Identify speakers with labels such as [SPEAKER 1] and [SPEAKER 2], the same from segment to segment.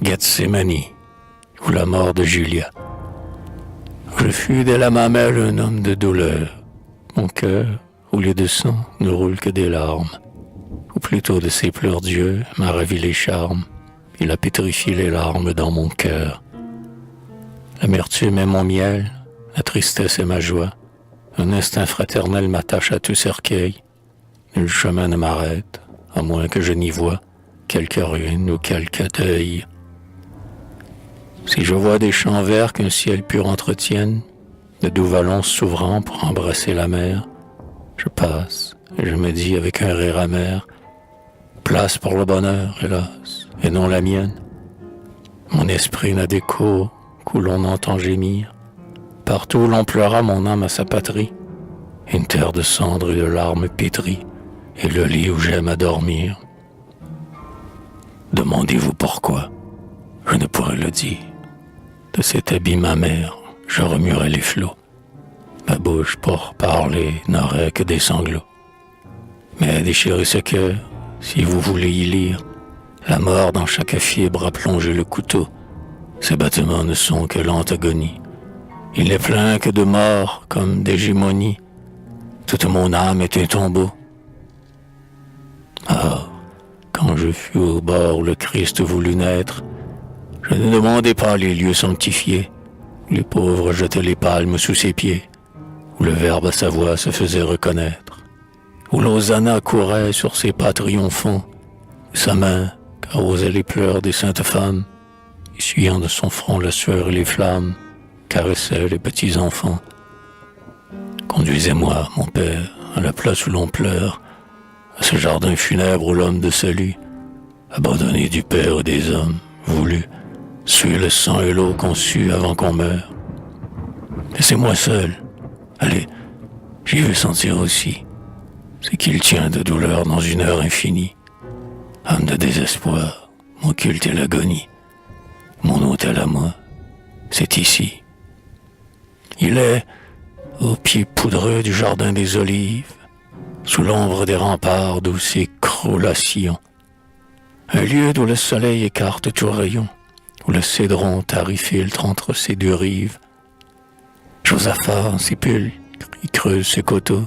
[SPEAKER 1] Gethsémani, ou la mort de Julia. Je fus dès la mamelle un homme de douleur. Mon cœur, au lieu de sang, ne roule que des larmes. Ou plutôt de ses pleurs Dieu m'a ravi les charmes. Il a pétrifié les larmes dans mon cœur. L'amertume est mon miel, la tristesse est ma joie. Un instinct fraternel m'attache à tout cercueil. Nul chemin ne m'arrête, à moins que je n'y voie quelque ruine ou quelque deuil. Si je vois des champs verts qu'un ciel pur entretienne, de doux vallons s'ouvrant pour embrasser la mer, je passe et je me dis avec un rire amer, place pour le bonheur, hélas, et non la mienne. Mon esprit n'a d'écho qu'où l'on entend gémir. Partout l'on pleura mon âme à sa patrie, une terre de cendres et de larmes pétries, et le lit où j'aime à dormir. Demandez-vous pourquoi, je ne pourrais le dire. De cet abîme amer, je remuerais les flots. Ma bouche pour parler n'aurait que des sanglots. Mais déchirez ce cœur, si vous voulez y lire. La mort dans chaque fibre a plongé le couteau. Ces battements ne sont que lente agonie. Il n'est plein que de mort comme d'hégémonie. Toute mon âme est un tombeau. Ah, quand je fus au bord où le Christ voulut naître, je ne demandais pas les lieux sanctifiés, où les pauvres jetaient les palmes sous ses pieds, où le Verbe à sa voix se faisait reconnaître, où l'Hosanna courait sur ses pas triomphants, où sa main arrosait les pleurs des saintes femmes, essuyant de son front la sueur et les flammes, caressait les petits enfants. Conduisez-moi, mon Père, à la place où l'on pleure, à ce jardin funèbre où l'homme de salut, abandonné du Père et des hommes, voulu, suer le sang et l'eau conçue avant qu'on meure. Laissez-moi seul. Allez, j'y veux sentir aussi ce qu'il tient de douleur dans une heure infinie. Âme de désespoir, mon culte est l'agonie. Mon hôtel à moi, c'est ici. Il est au pied poudreux du jardin des Olives, sous l'ombre des remparts d'où s'écroule à Sion. Un lieu d'où le soleil écarte tout rayon, où le tari filtre entre ses deux rives. Josaphat sépulcre, y creuse ses coteaux.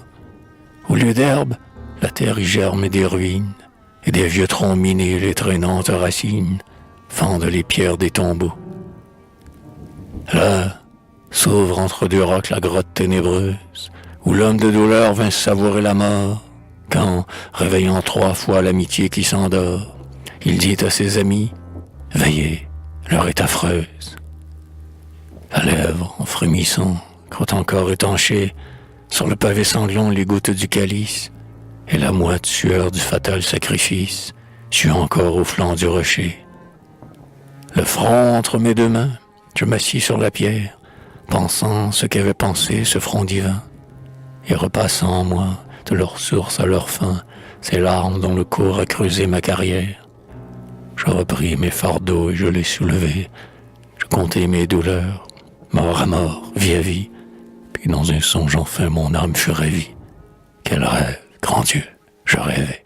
[SPEAKER 1] Au lieu d'herbe, la terre y germe des ruines, et des vieux troncs minés les traînantes racines fendent les pierres des tombeaux. Là, s'ouvre entre deux rocs la grotte ténébreuse, où l'homme de douleur vint savourer la mort, quand, réveillant 3 fois l'amitié qui s'endort, il dit à ses amis, « Veillez, l'heure est affreuse. » La lèvre, en frémissant, croit encore étancher, sur le pavé sanglant les gouttes du calice, et la moite sueur du fatal sacrifice sue encore au flanc du rocher. Le front entre mes deux mains, je m'assis sur la pierre, pensant ce qu'avait pensé ce front divin, et repassant en moi, de leur source à leur fin, ces larmes dont le cours a creusé ma carrière. Je repris mes fardeaux et je les soulevai, je comptai mes douleurs, mort à mort, vie à vie, puis dans un songe enfin mon âme fut ravie. Quel rêve, grand Dieu, je rêvais.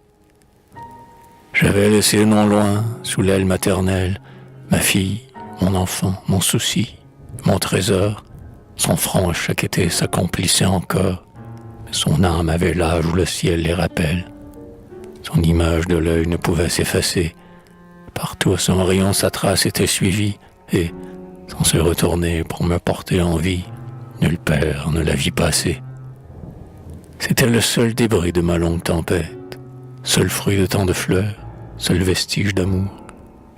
[SPEAKER 1] J'avais laissé non loin, sous l'aile maternelle, ma fille, mon enfant, mon souci, mon trésor. Son front à chaque été s'accomplissait encore, mais son âme avait l'âge où le ciel les rappelle. Son image de l'œil ne pouvait s'effacer. Partout à son rayon sa trace était suivie, et, sans se retourner pour me porter en vie, nul père ne la vit passer. C'était le seul débris de ma longue tempête, seul fruit de tant de fleurs, seul vestige d'amour,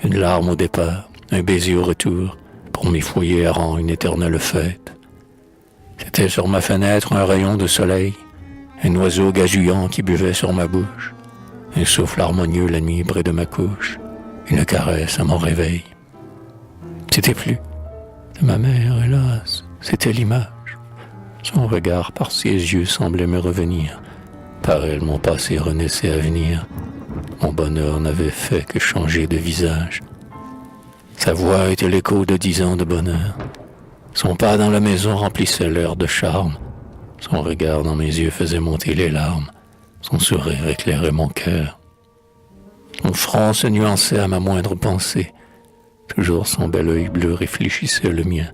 [SPEAKER 1] une larme au départ, un baiser au retour, pour mes foyers errants une éternelle fête. C'était sur ma fenêtre un rayon de soleil, un oiseau gazouillant qui buvait sur ma bouche, un souffle harmonieux la nuit près de ma couche, une caresse à mon réveil. C'était plus de ma mère, hélas, c'était l'image. Son regard par ses yeux semblait me revenir. Par elle, mon passé renaissait à venir. Mon bonheur n'avait fait que changer de visage. Sa voix était l'écho de 10 ans de bonheur. Son pas dans la maison remplissait l'air de charme. Son regard dans mes yeux faisait monter les larmes. Son sourire éclairait mon cœur. Mon front se nuançait à ma moindre pensée. Toujours son bel œil bleu réfléchissait le mien.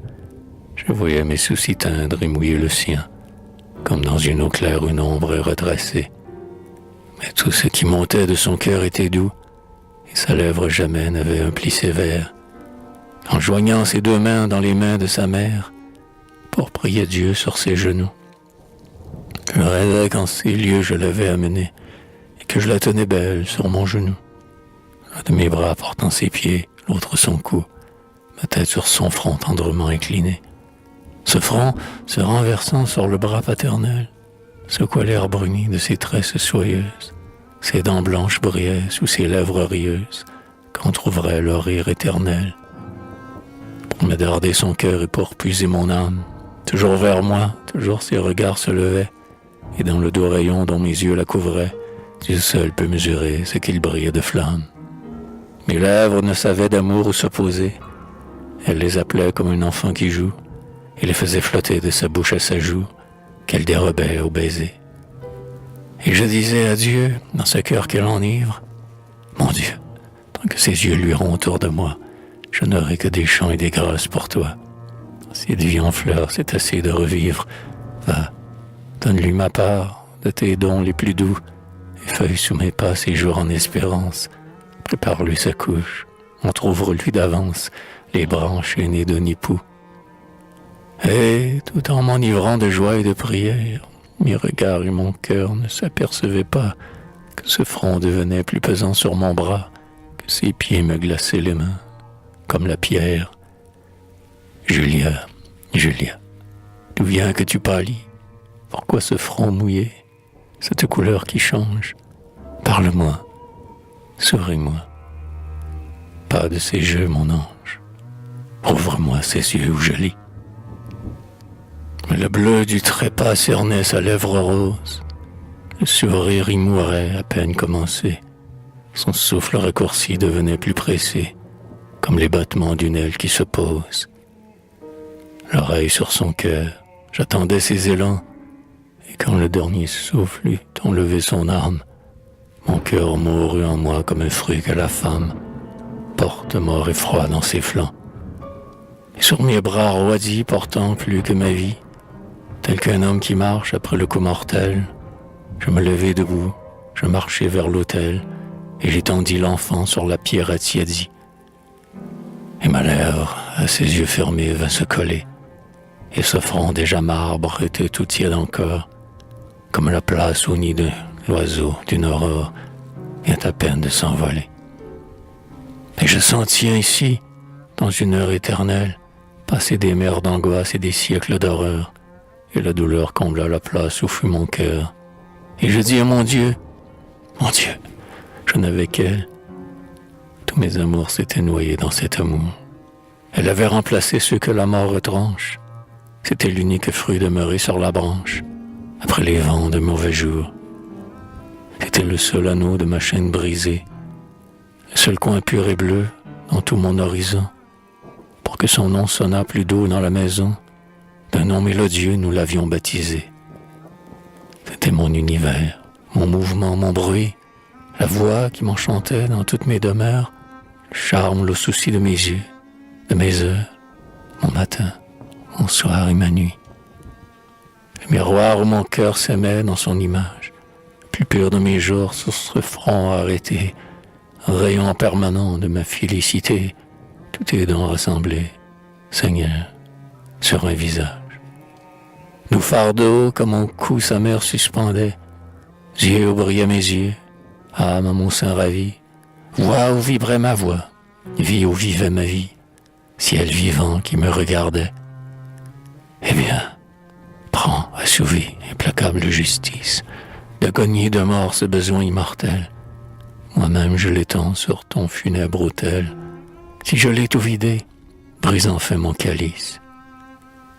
[SPEAKER 1] Je voyais mes soucis teindre et mouiller le sien, comme dans une eau claire une ombre redressée. Mais tout ce qui montait de son cœur était doux, et sa lèvre jamais n'avait un pli sévère. En joignant ses deux mains dans les mains de sa mère, pour prier Dieu sur ses genoux. Je rêvais qu'en ces lieux je l'avais amenée, et que je la tenais belle sur mon genou. Un de mes bras portant ses pieds, l'autre son cou, ma tête sur son front tendrement incliné. Ce front, se renversant sur le bras paternel, secouait l'air bruni de ses tresses soyeuses. Ses dents blanches brillaient sous ses lèvres rieuses, qu'entr'ouvrait leur rire éternel. Pour me darder son cœur et pour puiser mon âme, toujours vers moi, toujours ses regards se levaient, et dans le doux rayon dont mes yeux la couvraient, Dieu seul peut mesurer ce qu'il brillait de flammes. Mes lèvres ne savaient d'amour où s'opposer. Elle les appelait comme un enfant qui joue, et les faisait flotter de sa bouche à sa joue, qu'elle dérobait au baiser. Et je disais à Dieu, dans ce cœur qu'elle enivre, mon Dieu, tant que ses yeux luiront autour de moi, je n'aurai que des chants et des grâces pour toi. Cette vie en fleurs, c'est assez de revivre. Va, donne-lui ma part de tes dons les plus doux, et feuille sous mes pas ses jours en espérance. Prépare-lui sa couche, entr'ouvre-lui d'avance les branches aînées d'un époux. Et, tout en m'enivrant de joie et de prière, mes regards et mon cœur ne s'apercevaient pas que ce front devenait plus pesant sur mon bras, que ses pieds me glaçaient les mains, comme la pierre. Julia, Julia, d'où vient que tu pâlis? Pourquoi ce front mouillé, cette couleur qui change? Parle-moi, souris-moi. Pas de ces jeux, mon ange. Ouvre-moi ces yeux où je lis. Mais le bleu du trépas cernait sa lèvre rose. Le sourire y mourait à peine commencé. Son souffle raccourci devenait plus pressé, comme les battements d'une aile qui se pose. L'oreille sur son cœur, j'attendais ses élans, et quand le dernier souffle eut enlevé son âme, mon cœur mourut en moi comme un fruit que la femme porte mort et froid dans ses flancs. Et sur mes bras roidis portant plus que ma vie, tel qu'un homme qui marche après le coup mortel, je me levai debout, je marchai vers l'autel, et j'étendis l'enfant sur la pierre tiédie. Et ma lèvre, à ses yeux fermés, vint se coller, et ce front déjà marbre était tout tiède encore, comme la place au nid de l'oiseau d'une aurore vient à peine de s'envoler. Et je sentis ainsi, dans une heure éternelle, passer des mers d'angoisse et des siècles d'horreur, et la douleur combla la place où fut mon cœur. Et je dis à mon Dieu, je n'avais qu'elle. Tous mes amours s'étaient noyés dans cet amour. Elle avait remplacé ceux que la mort retranche. C'était l'unique fruit demeuré sur la branche, après les vents de mauvais jours. C'était le seul anneau de ma chaîne brisée, le seul coin pur et bleu dans tout mon horizon, pour que son nom sonnât plus doux dans la maison. D'un nom mélodieux, nous l'avions baptisé. C'était mon univers, mon mouvement, mon bruit, la voix qui m'enchantait dans toutes mes demeures, le charme, le souci de mes yeux, de mes heures, mon matin, mon soir et ma nuit. Le miroir où mon cœur s'aimait dans son image, le plus pur de mes jours sur ce front arrêté, un rayon permanent de ma félicité, tous tes dons rassemblés, Seigneur, sur un visage. Nous fardeaux comme mon cou sa mère suspendait, yeux où brillaient mes yeux, âme à mon sein ravi, voix où vibrait ma voix, vie où vivait ma vie, ciel vivant qui me regardait. Eh bien, prends, assouvis, implacable justice, d'agonie et de mort ce besoin immortel. Moi-même je l'étends sur ton funèbre autel. Si je l'ai tout vidé, brise enfin mon calice.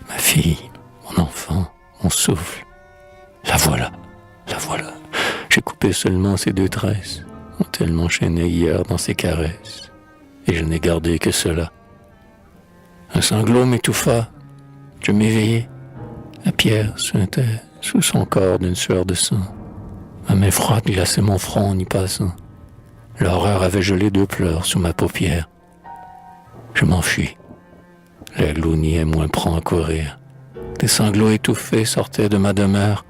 [SPEAKER 1] Ma fille, mon enfant, mon souffle, la voilà, la voilà. J'ai coupé seulement ses deux tresses, dont elle m'enchaînait hier dans ses caresses, et je n'ai gardé que cela. Un sanglot m'étouffa, je m'éveillai, la pierre suintait sous son corps d'une sueur de sang. Ma main froide glaçait mon front en y passant. L'horreur avait gelé deux pleurs sous ma paupière. Je m'enfuis. L'aigle niais moins prend à courir. Des sanglots étouffés sortaient de ma demeure.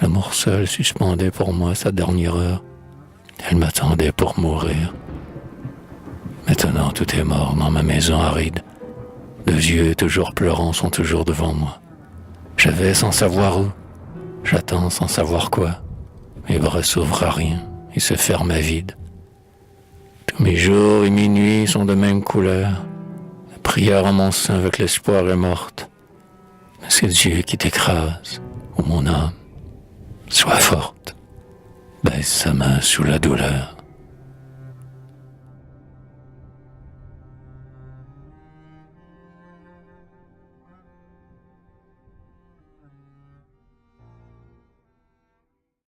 [SPEAKER 1] L'amour seul suspendait pour moi sa dernière heure. Elle m'attendait pour mourir. Maintenant tout est mort dans ma maison aride. Deux yeux toujours pleurants sont toujours devant moi. Je vais sans savoir où. J'attends sans savoir quoi. Mes bras s'ouvrent à rien et se ferment à vide. Tous mes jours et mes nuits sont de même couleur. La prière en mon sein avec l'espoir est morte. Mais c'est Dieu qui t'écrase, ô mon âme. Sois forte. Baisse sa main sous la douleur.